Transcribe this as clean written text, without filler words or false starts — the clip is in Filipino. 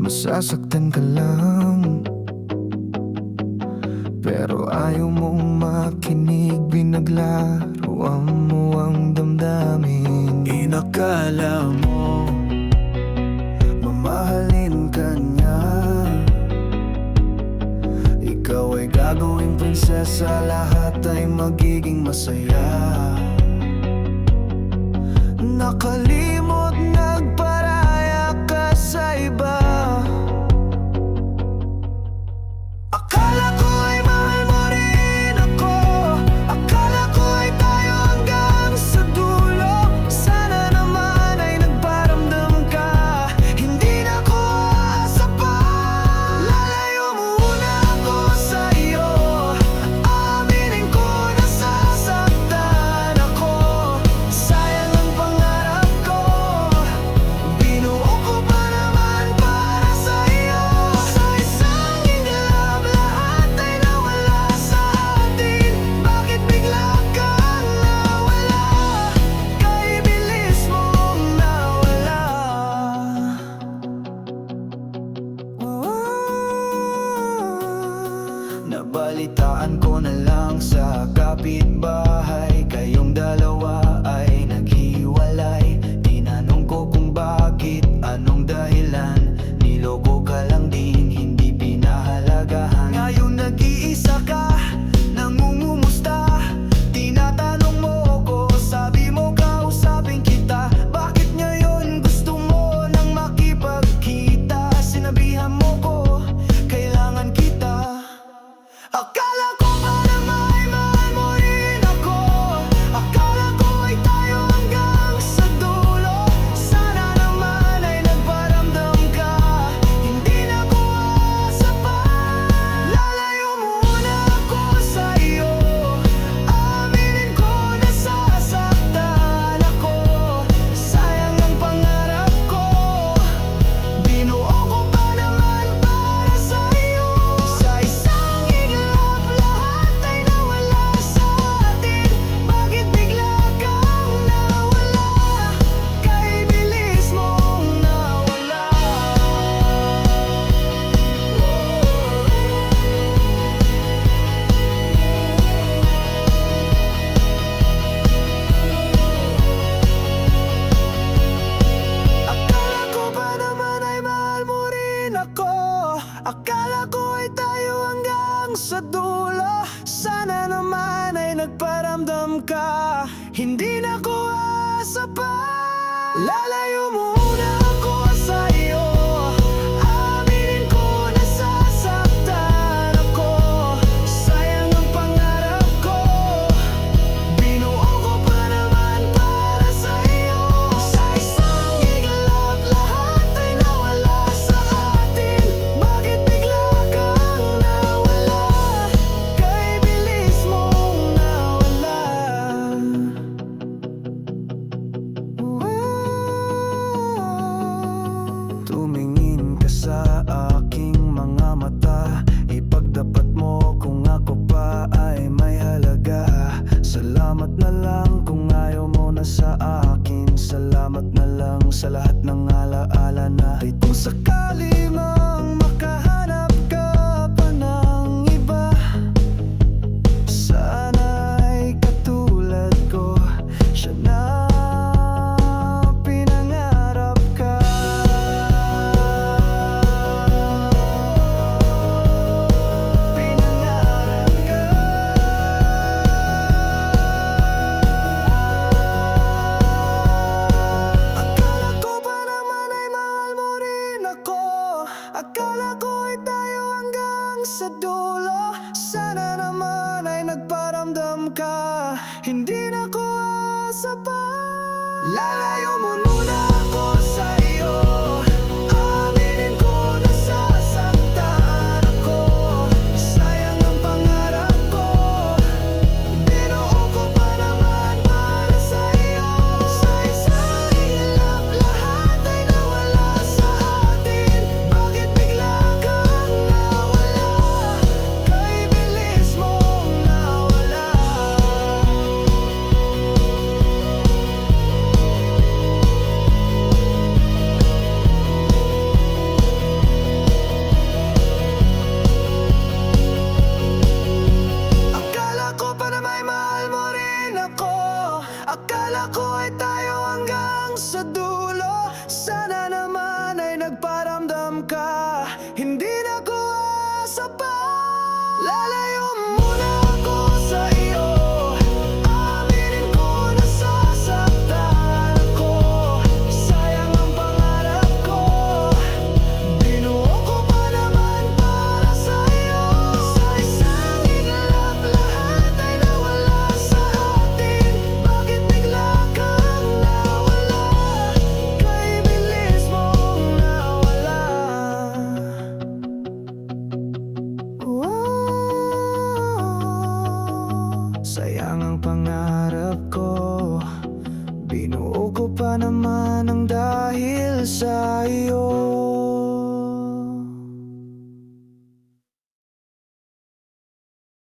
masasaktan ka lang. Pero ayaw mong makinig, binaglaruan mo ang damdamin. Inakala mo Mamahalin ka niya, ikaw ay gagawing prinsesa, lahat ay magiging masaya. Nakalimot, nagparaya ka sa iba. Akala ko ay mahal mo rin ako, akala ko ay tayo hanggang sa dulo. Sana naman ay nagparamdam ka, hindi na ko aasa pa. Lalayo muna ako sa iyo, aaminin ko nasasaktan ako. Sayang ang pangarap ko, binuo ko pa naman para sa iyo. Sa isang iglap lahat ay nawala sa atin. Bakit bigla kang nawala? Kay bilis mong nawala. Nabalitaan ko na lang sa kapitbahay, kayong dalawa ay naghiwalay. Tinanong ko kung bakit, anong dahilan. Niloko ka lang din, hindi pinahalagahan. Ngayon nag-iisa ka, nangungumusta. Tinatanong mo ko, sabi mo kausapin kita. Bakit ngayon gusto mo nang makipagkita? Sinabihan mo ko, kailangan kita. Akala ko pa naman ay mahal mo rin ako, akala ko ay tayo hanggang sa dulo. Sana naman ay nagparamdam ka, hindi na ko aasa pa. Lalayo muna ako sa iyo, aaminin ko nasasaktan ako. Sayang ang pangarap ko, binuo ko pa naman para sa iyo. Sa isang iglap lahat ay nawala sa atin. Bakit bigla kang nawala? Kay bilis mong nawala. Akala ko pa naman ay mahal mo rin ako, akala ko ay tayo hanggang sa dulo. Sana naman ay nagparamdam ka, hindi na ko aasa pa. Lalayo muna ako sa iyo, aaminin ko nasasaktan ako. Sayang ang pangarap ko, binuo ko pa naman para sa iyo. Sa isang iglap lahat ay nawala sa atin. Bakit bigla kang nawala? Kay bilis mong nawala. Tumingin ka sa aking mga mata, ipagtapat mo kung ako pa ay may halaga. Salamat na lang kung ayaw mo na sa akin, salamat na lang sa lahat ng alaala natin. Kung sakali mang makahanap ka pa ng iba, sana ay katulad ko, siya na pinangarap ka. Pinangarap ka. Akala ko pa naman ay mahal mo rin ako, akala ko ay tayo hanggang sa dulo. Sana naman ay nagparamdam ka, hindi na ko aasa pa. Lalayo mo muna